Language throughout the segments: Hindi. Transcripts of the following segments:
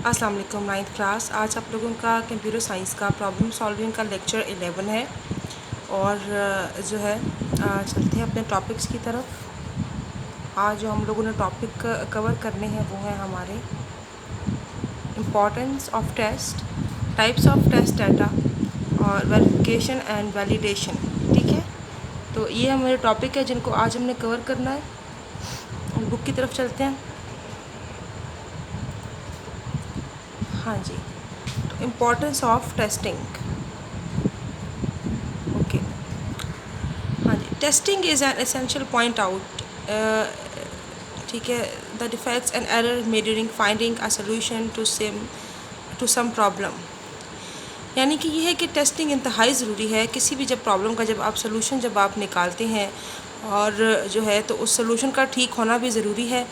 अस्सलाम वालेकुम। 9th class. आज आप लोगों का कंप्यूटर साइंस का प्रॉब्लम सॉल्विंग का लेक्चर 11 है और जो है चलते हैं अपने टॉपिक्स की तरफ। आज जो हम लोगों ने टॉपिक कवर करने हैं वो है हमारे importance of test, types of test data और वेरिफिकेशन एंड वैलिडेशन। ठीक है, तो ये हमारे टॉपिक है जिनको आज हमने कवर करना है। बुक की तरफ चलते हैं। हाँ जी, तो इम्पोर्टेंस ऑफ टेस्टिंग। ओके, हाँ जी, testing is an essential point out, ठीक है, the defects and error made during finding a solution to some problem. यानी कि ये है कि टेस्टिंग इंतहाई ज़रूरी है किसी भी जब प्रॉब्लम का जब आप निकालते हैं और जो है तो उस सोल्यूशन का ठीक होना भी ज़रूरी है।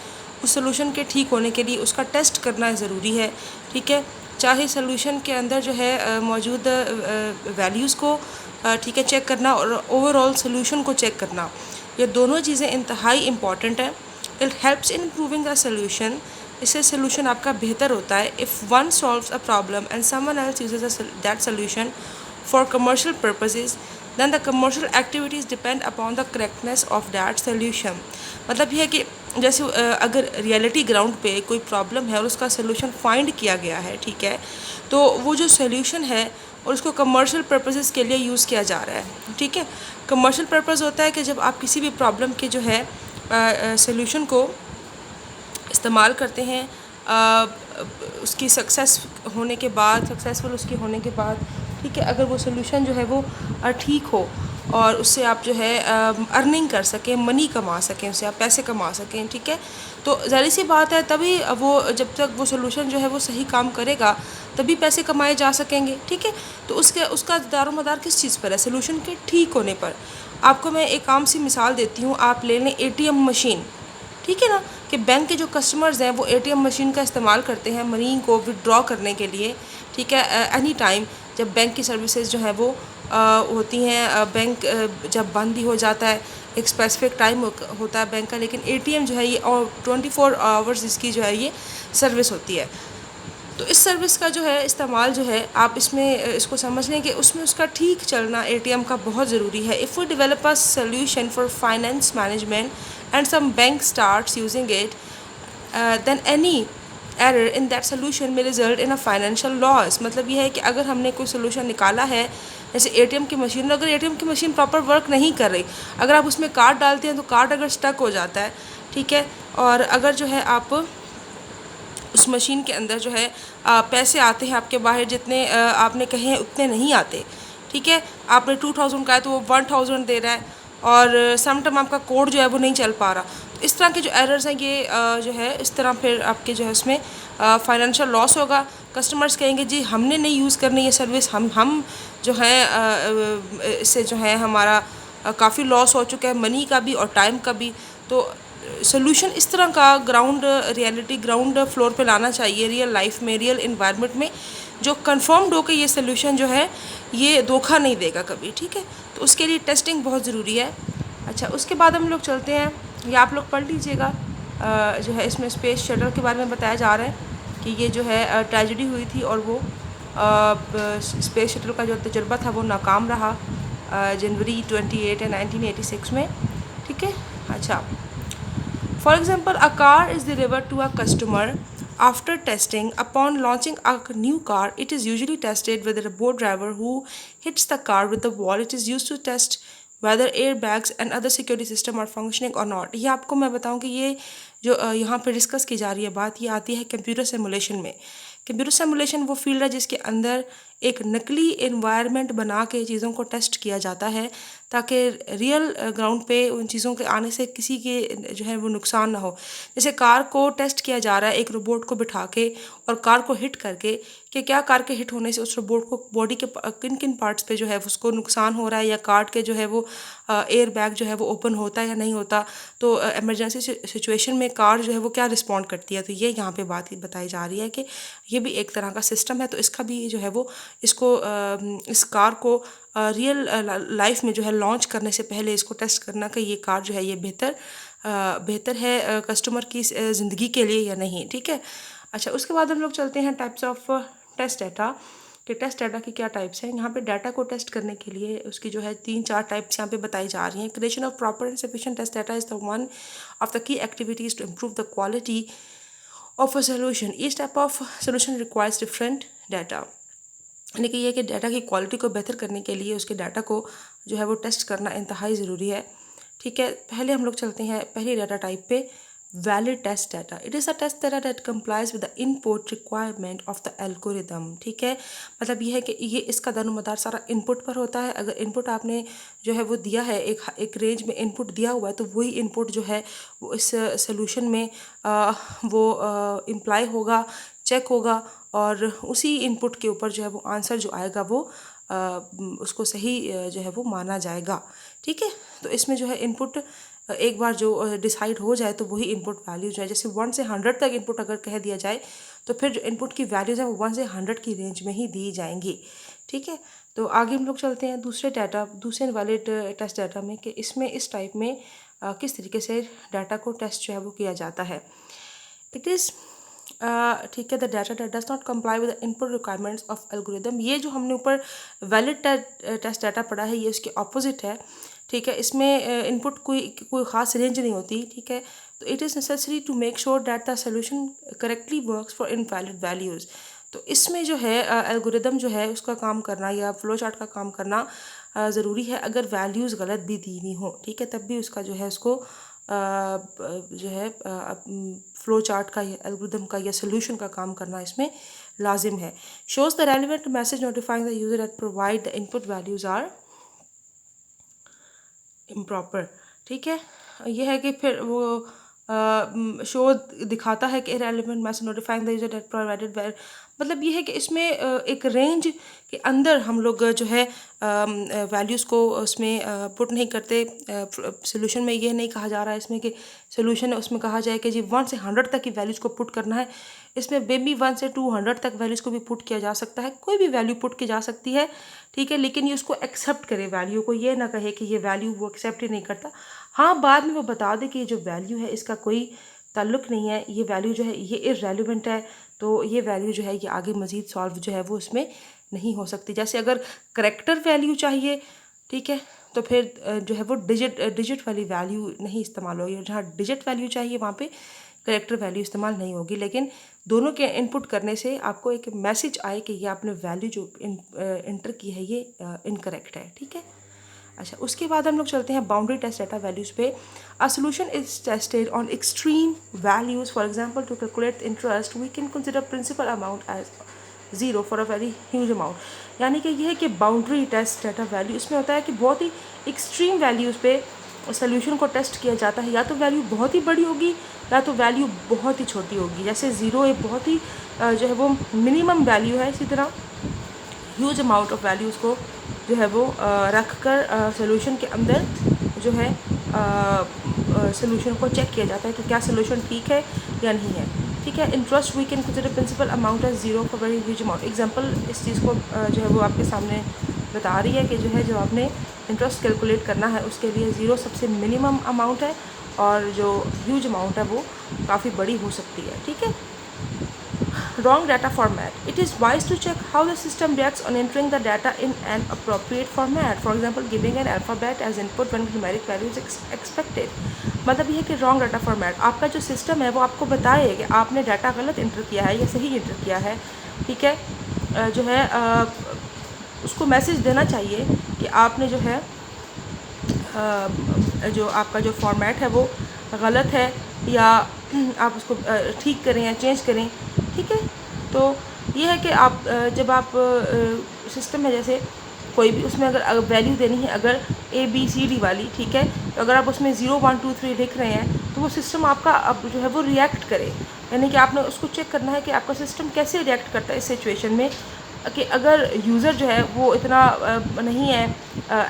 उस सोल्यूशन के ठीक होने के लिए उसका टेस्ट करना ज़रूरी है। ठीक है, चाहे सोल्यूशन के अंदर जो है मौजूद वैल्यूज़ को ठीक है चेक करना और ओवरऑल सोल्यूशन को चेक करना, ये दोनों चीज़ें इंतहाई इम्पॉर्टेंट है। It helps in improving the solution. इससे सोल्यूशन आपका बेहतर होता है। If one solves a problem and someone else uses that solution for commercial purposes, then the commercial activities depend upon the correctness of that solution। मतलब यह है कि जैसे अगर रियलिटी ग्राउंड पे कोई प्रॉब्लम है और उसका सोल्यूशन फाइंड किया गया है, ठीक है, तो वो जो सोल्यूशन है और उसको कमर्शियल पर्पसेस के लिए यूज़ किया जा रहा है। ठीक है, कमर्शियल पर्पस होता है कि जब आप किसी भी प्रॉब्लम के जो है सोल्यूशन को इस्तेमाल करते हैं उसकी सक्सेसफुल उसकी होने के बाद, ठीक है, अगर वो सोल्यूशन जो है वो ठीक हो और उससे आप जो है अर्निंग कर सकें, मनी कमा सकें, उससे आप पैसे कमा सकें। ठीक है, तो ज़ाहिर सी बात है तभी वो जब तक वो सोल्यूशन जो है वो सही काम करेगा तभी पैसे कमाए जा सकेंगे। ठीक है, तो उसका दारोमदार किस चीज़ पर है? सोल्यूशन के ठीक होने पर। आपको मैं एक आम सी मिसाल देती हूँ। आप ले लें एटीएम मशीन, ठीक है ना, कि बैंक के जो कस्टमर्स हैं वो एटीएम मशीन का इस्तेमाल करते हैं मनी को विड्रॉ करने के लिए। ठीक है, एनी टाइम जब बैंक की सर्विसेज जो है वो होती हैं, बैंक जब बंद भी हो जाता है, एक स्पेसिफिक टाइम होता है बैंक का, लेकिन एटीएम जो है ये और 24 आवर्स इसकी जो है ये सर्विस होती है। तो इस सर्विस का जो है इस्तेमाल जो है आप इसमें इसको समझ लें कि उसमें उसका ठीक चलना एटीएम का बहुत ज़रूरी है। If we develop a solution for finance management and some bank starts using it, then any error in that solution may result in a financial loss. मतलब ये है कि अगर हमने कोई सोल्यूशन निकाला है जैसे एटीएम की मशीन, अगर एटीएम की मशीन प्रॉपर वर्क नहीं कर रही, अगर आप उसमें कार्ड डालते हैं तो कार्ड अगर स्टक हो जाता है, ठीक है, और अगर जो है आप उस मशीन के अंदर जो है पैसे आते हैं आपके बाहर जितने आपने कहे हैं उतने नहीं आते। ठीक है, आपने 2000 का है तो वो 1000 दे रहा है और सम टाइम आपका कोड जो है वो नहीं चल पा रहा। तो इस तरह के जो एरर्स हैं ये जो है इस तरह फिर आपके जो है उसमें फाइनेंशियल लॉस होगा। कस्टमर्स कहेंगे जी हमने नहीं यूज़ करनी ये सर्विस, हम जो है इससे जो है हमारा काफ़ी लॉस हो चुका है, मनी का भी और टाइम का भी। तो सोल्यूशन इस तरह का रियलिटी ग्राउंड फ्लोर पे लाना चाहिए, रियल लाइफ में, रियल इन्वायरमेंट में, जो कंफर्म्ड हो कि ये सोल्यूशन जो है ये धोखा नहीं देगा कभी। ठीक है, तो उसके लिए टेस्टिंग बहुत ज़रूरी है। अच्छा, उसके बाद हम लोग चलते हैं, या आप लोग पढ़ लीजिएगा। जो है इसमें स्पेस शटल के बारे में बताया जा रहा है कि ये जो है ट्रेजेडी हुई थी और वो स्पेस शटल का जो तजुर्बा था वो नाकाम रहा जनवरी 28 है 1986 में। ठीक है, अच्छा, for example, a car is delivered to a customer after testing. Upon launching a new car, it is usually tested with a board driver who hits the car with the wall. It is used to test whether airbags and other security system are functioning or not। ये आपको मैं बताऊं कि ये जो यहाँ पे डिस्कस की जा रही है बात, ये आती है कंप्यूटर सिमुलेशन में। कंप्यूटर सिमुलेशन वो फील्ड है जिसके अंदर एक नकली एनवायरनमेंट बना के चीज़ों को टेस्ट किया जाता है ताकि रियल ग्राउंड पे उन चीज़ों के आने से किसी के जो है वो नुकसान ना हो। जैसे कार को टेस्ट किया जा रहा है एक रोबोट को बिठा के और कार को हिट करके कि क्या कार के हिट होने से उस रोबोट को बॉडी के किन किन पार्ट्स पे जो है उसको नुकसान हो रहा है, या कार के जो है वो एयर बैग जो है वो ओपन होता है या नहीं होता, तो इमरजेंसी सिचुएशन में कार जो है वो क्या रिस्पॉन्ड करती है। तो ये यहाँ पे बात बताई जा रही है कि ये भी एक तरह का सिस्टम है। तो इसका भी जो है वो इस कार को रियल लाइफ में जो है लॉन्च करने से पहले इसको टेस्ट करना कि ये कार जो है ये बेहतर है कस्टमर की ज़िंदगी के लिए या नहीं। ठीक है, अच्छा, उसके बाद हम लोग चलते हैं टाइप्स ऑफ टेस्ट डाटा कि टेस्ट डाटा की क्या टाइप्स हैं। यहाँ पे डाटा को टेस्ट करने के लिए उसकी जो है 3-4 टाइप्स यहाँ पे बताई जा रही हैं। Creation of proper and sufficient test data is the one of the key activities to improve the quality of a solution. Each type of solution requires different data. यानी कि ये कि डाटा की क्वालिटी को बेहतर करने के लिए उसके डाटा को जो है वो टेस्ट करना इंतहाई ज़रूरी है। ठीक है, पहले हम लोग चलते हैं पहली डाटा टाइप पे, valid test data. It is a test data that complies with the input requirement of the algorithm. ठीक है, मतलब ये है कि ये इसका दारोमदार सारा इनपुट पर होता है। अगर इनपुट आपने जो है वो दिया है, एक रेंज में इनपुट दिया हुआ है, तो वही इनपुट जो है वो इस सोल्यूशन में वो इम्प्लाई होगा, चेक होगा, और उसी इनपुट के ऊपर जो है वो आंसर जो आएगा वो उसको सही जो है वो माना जाएगा। ठीक है, तो इसमें जो है इनपुट एक बार जो डिसाइड हो जाए तो वही इनपुट वैल्यू जो है, जैसे 1 से 100 तक इनपुट अगर कह दिया जाए तो फिर जो इनपुट की वैल्यूज़ है वो 1 से 100 की रेंज में ही दी जाएंगी। ठीक है, तो आगे हम लोग चलते हैं दूसरे वैलिड टेस्ट डाटा में कि इसमें इस टाइप में किस तरीके से डाटा को टेस्ट जो है वो किया जाता है। इट इज़ ठीक है, the data that does not comply with the input requirements of algorithm. ये जो हमने ऊपर वैलिड टेस्ट डाटा पढ़ा है ये उसके ऑपोजिट है। ठीक है, इसमें इनपुट कोई ख़ास रेंज नहीं होती। ठीक है, तो it is necessary to make sure that the solution correctly works for invalid values. तो इसमें जो है एल्गोरिदम जो है उसका काम करना या फ्लो चार्ट का काम करना ज़रूरी है। अगर वैल्यूज़ गलत भी दी हुई हों, ठीक है, तब भी उसका जो है उसको जो है फ्लो चार्ट का या एल्गोरिदम का या सोल्यूशन का काम करना इसमें लाजिम है। Shows the relevant message notifying the user that provide the input values are improper. ठीक है, ये है कि फिर वो शो दिखाता है कि irrelevant message notifying the user that provided, मतलब ये है कि इसमें एक रेंज के अंदर हम लोग जो है वैल्यूज़ को उसमें पुट नहीं करते। सोल्यूशन में ये नहीं कहा जा रहा है इसमें कि सोल्यूशन है उसमें कहा जाए कि जी 1 से 100 तक की वैल्यूज़ को पुट करना है। इसमें बेबी 1 से 200 तक वैल्यूज़ को भी पुट किया जा सकता है, कोई भी वैल्यू पुट की जा सकती है। ठीक है, लेकिन ये उसको एक्सेप्ट करे वैल्यू को, ये ना कहे कि ये वैल्यू वो एक्सेप्ट ही नहीं करता। हाँ, बाद में वो बता दे कि ये जो वैल्यू है इसका कोई ताल्लुक़ नहीं है, ये वैल्यू जो है ये इररेलेवेंट है, तो ये वैल्यू जो है ये आगे मज़ीद सॉल्व जो है वो उसमें नहीं हो सकती। जैसे अगर करेक्टर वैल्यू चाहिए, ठीक है, तो फिर जो है वो डिजिट वाली वैल्यू नहीं इस्तेमाल होगी। जहाँ डिजिट वैल्यू चाहिए वहाँ पे करेक्टर वैल्यू इस्तेमाल नहीं होगी। लेकिन दोनों के इनपुट करने से आपको एक मैसेज आए कि ये आपने वैल्यू जो इंटर की है ये इनकरेक्ट है। ठीक है, अच्छा, उसके बाद हम लोग चलते हैं बाउंड्री टेस्ट डाटा वैल्यूज़ पे। A solution is tested on extreme values. For example, to calculate interest we can consider principal amount as 0 for a very huge amount. यानी कि यह है कि बाउंड्री टेस्ट डाटा वैल्यू इसमें होता है कि बहुत ही एक्सट्रीम वैल्यूज़ पे सोल्यूशन को टेस्ट किया जाता है। या तो वैल्यू बहुत ही बड़ी होगी या तो वैल्यू बहुत ही छोटी होगी। जैसे 0 एक बहुत ही जो है वो मिनिमम वैल्यू है, इसी तरह ह्यूज अमाउंट ऑफ वैल्यूज़ को जो है वो रख कर सोल्यूशन के अंदर जो है सोल्यूशन को चेक किया जाता है कि क्या सोल्यूशन ठीक है या नहीं है। ठीक है, interest we can consider principal amount as 0 for very huge amount. Example इस चीज़ को जो है वो आपके सामने बता रही है कि जो है जो आपने इंटरेस्ट कैलकुलेट करना है उसके लिए 0 सबसे मिनिमम अमाउंट है और जो ह्यूज अमाउंट है वो काफ़ी बड़ी हो सकती है। ठीक है, wrong data format. It is wise to check how the system reacts on entering the data in an appropriate format. For example, giving an alphabet as input when numeric value is expected. मतलब ये है कि रॉन्ग डाटा फॉर्मेट, आपका जो सिस्टम है वो आपको बताए कि आपने डाटा गलत इंटर किया है या सही इंटर किया है। ठीक है, जो है उसको मैसेज देना चाहिए कि आपने जो है जो आपका जो फॉर्मेट है वो गलत है या आप उसको ठीक करें या चेंज करें। ठीक है, तो ये है कि आप जब आप सिस्टम में जैसे कोई भी उसमें अगर वैल्यू देनी है, अगर ABCD वाली, ठीक है, तो अगर आप उसमें 0 1 2 3 लिख रहे हैं तो वो सिस्टम आपका अब जो है वो रिएक्ट करे। यानी कि आपने उसको चेक करना है कि आपका सिस्टम कैसे रिएक्ट करता है इस सिचुएशन में, कि अगर यूज़र जो है वो इतना नहीं है,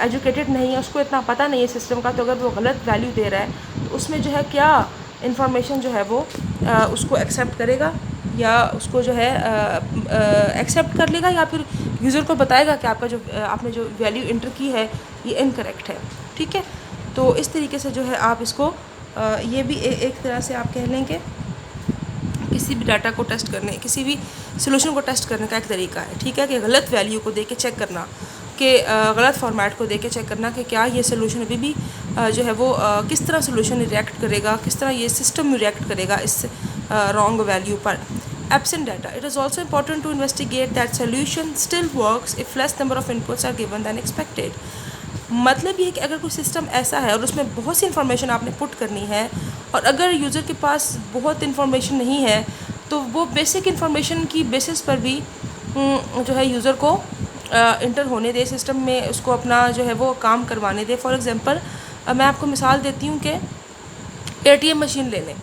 एजुकेटेड नहीं है, उसको इतना पता नहीं है सिस्टम का, तो अगर वो गलत वैल्यू दे रहा है तो उसमें जो है क्या इंफॉर्मेशन जो है वो उसको एक्सेप्ट करेगा या उसको जो है एक्सेप्ट कर लेगा या फिर यूज़र को बताएगा कि आपका जो आपने जो वैल्यू इंटर की है ये इनकरेक्ट है। ठीक है, तो इस तरीके से जो है आप इसको ये भी एक तरह से आप कह लेंगे कि किसी भी डाटा को टेस्ट करने, किसी भी सोल्यूशन को टेस्ट करने का एक तरीका है, ठीक है, कि गलत वैल्यू को दे के चेक करना, कि गलत फॉर्मेट को दे के चेक करना कि क्या ये सोल्यूशन अभी भी जो है वो किस तरह सोल्यूशन रिएक्ट करेगा, किस तरह ये सिस्टम रिएक्ट करेगा इस रॉन्ग वैल्यू पर. Absent data. It is also important to investigate that solution still works if less number of inputs are given than expected. मतलब ये है कि अगर कोई सिस्टम ऐसा है और उसमें बहुत सी इन्फॉर्मेशन आपने पुट करनी है और अगर यूज़र के पास बहुत इन्फॉर्मेशन नहीं है तो वो बेसिक इन्फॉर्मेशन की बेसिस पर भी जो है यूज़र को इंटर होने दे सिस्टम में, उसको अपना जो है वो काम करवाने दे. फॉर एग्ज़ाम्पल मैं आपको मिसाल देती हूँ कि ATM मशीन ले लें.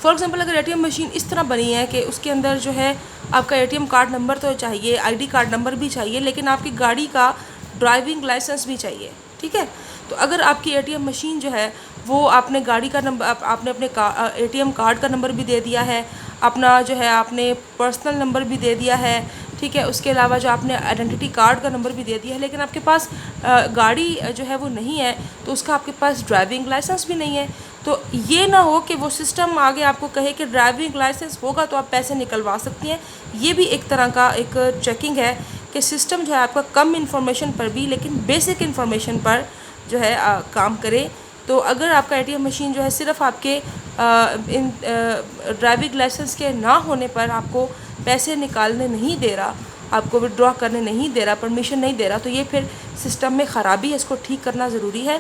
फॉर एग्ज़ाम्पल अगर ATM मशीन इस तरह बनी है कि उसके अंदर जो है आपका ATM कार्ड नंबर तो चाहिए, ID कार्ड नंबर भी चाहिए, लेकिन आपकी गाड़ी का ड्राइविंग लाइसेंस भी चाहिए, ठीक है. तो अगर आपकी ATM मशीन जो है वो आपने गाड़ी का नंबर, आपने अपने ATM कार्ड का नंबर भी दे दिया है, अपना जो है आपने पर्सनल नंबर भी दे दिया है, ठीक है, उसके अलावा जो आपने आइडेंटिटी कार्ड का नंबर भी दे दिया है, लेकिन आपके पास गाड़ी जो है वो नहीं है, तो उसका आपके पास ड्राइविंग लाइसेंस भी नहीं है. तो ये ना हो कि वो सिस्टम आगे आपको कहे कि ड्राइविंग लाइसेंस होगा तो आप पैसे निकलवा सकती हैं. ये भी एक तरह का एक चेकिंग है कि सिस्टम जो है आपका कम इन्फॉर्मेशन पर भी लेकिन बेसिक इन्फॉर्मेशन पर जो है काम करे. तो अगर आपका ATM मशीन जो है सिर्फ आपके इन ड्राइविंग लाइसेंस के ना होने पर आपको पैसे निकालने नहीं दे रहा, आपको विड्रॉ करने नहीं दे रहा, परमिशन नहीं दे रहा, तो ये फिर सिस्टम में ख़राबी है, इसको ठीक करना ज़रूरी है,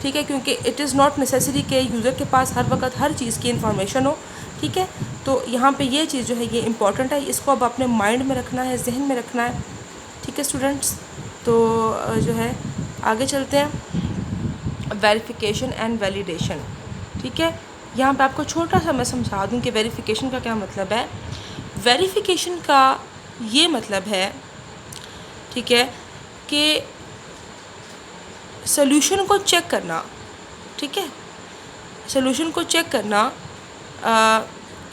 ठीक है, क्योंकि इट इज़ नॉट नेसेसरी कि यूज़र के पास हर वक्त हर चीज़ की इन्फॉर्मेशन हो, ठीक है. तो यहाँ पे ये चीज़ जो है ये इम्पॉर्टेंट है, इसको अब अपने माइंड में रखना है, जहन में रखना है, ठीक है स्टूडेंट्स. तो जो है आगे चलते हैं. वेरिफिकेशन एंड वैलिडेशन, ठीक है. यहाँ पे आपको छोटा सा मैं समझा दूँ कि वेरिफिकेशन का क्या मतलब है. वेरिफिकेशन का ये मतलब है, ठीक है, कि सोल्यूशन को चेक करना, ठीक है, सोल्यूशन को चेक करना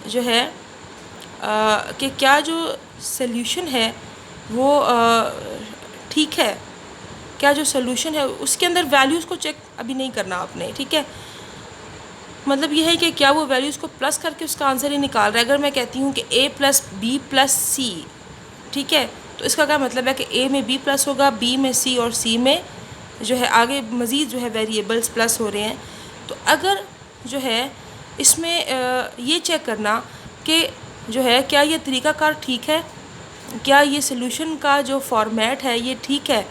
जो है कि क्या जो सोल्यूशन है वो ठीक है, क्या जो सोल्यूशन है उसके अंदर वैल्यूज़ को चेक अभी नहीं करना आपने, ठीक है. मतलब ये है कि क्या वो वैल्यूज़ को प्लस करके उसका आंसर ही निकाल रहा है. अगर मैं कहती हूँ कि A + B + C, ठीक है, तो इसका क्या मतलब है कि A में B प्लस होगा, B में C और C में जो है आगे मज़ीद जो है वेरिएबल्स प्लस हो रहे हैं. तो अगर जो है इसमें ये चेक करना कि जो है क्या ये तरीक़ाकार ठीक है, क्या ये सोल्यूशन का जो फॉर्मेट है ये ठीक है,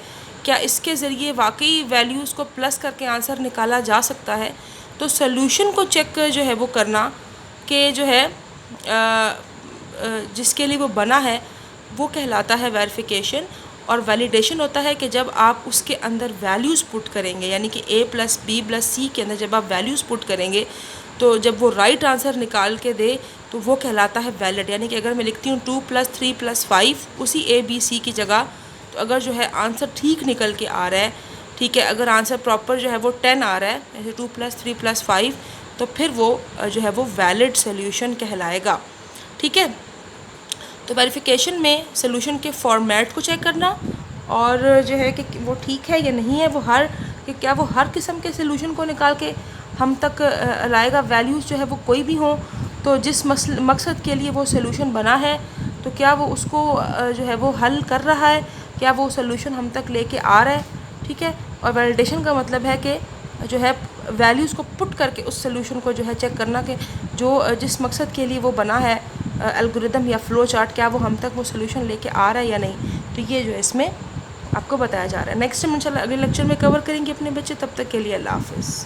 क्या इसके ज़रिए वाकई वैल्यूज़ को प्लस करके आंसर निकाला जा सकता है. तो सोल्यूशन को चेक जो है वो करना कि जो है जिसके लिए वो बना है वो कहलाता है वेरिफिकेशन. और वैलिडेशन होता है कि जब आप उसके अंदर वैल्यूज़ पुट करेंगे, यानी कि A + B + C के अंदर जब आप वैल्यूज़ पुट करेंगे तो जब वो राइट आंसर निकाल के दे तो वो कहलाता है वैलिड. यानी कि अगर मैं लिखती हूँ 2 + 3 + 5 उसी A B C की जगह, तो अगर जो है आंसर ठीक निकल के आ रहा है, ठीक है, अगर आंसर प्रॉपर जो है वो 10 आ रहा है, जैसे 2 + 3 + 5, तो फिर वो जो है वो वैलिड सोल्यूशन कहलाएगा, ठीक है. तो वेरिफिकेशन में सोल्यूशन के फॉर्मेट को चेक करना और जो है कि वो ठीक है या नहीं है, वो कि क्या वो हर किस्म के सोल्यूशन को निकाल के हम तक लाएगा. वैल्यूज़ जो है वो कोई भी हो, तो जिस मकसद के लिए वो सोल्यूशन बना है तो क्या वो उसको जो है वो हल कर रहा है, क्या वो सोल्यूशन हम तक लेके आ रहा है, ठीक है. और वैलिडेशन का मतलब है कि जो है वैल्यूज़ को पुट करके उस सोल्यूशन को जो है चेक करना कि जो जिस मकसद के लिए वो बना है एल्गोरिदम या फ़्लो चार्ट, क्या वो हम तक वो सोल्यूशन लेके आ रहा है या नहीं. तो ये जो है इसमें आपको बताया जा रहा है. नेक्स्ट हम इंशाल्लाह अगले लेक्चर में कवर करेंगे अपने बच्चे. तब तक के लिए अल्लाह हाफ़िज़.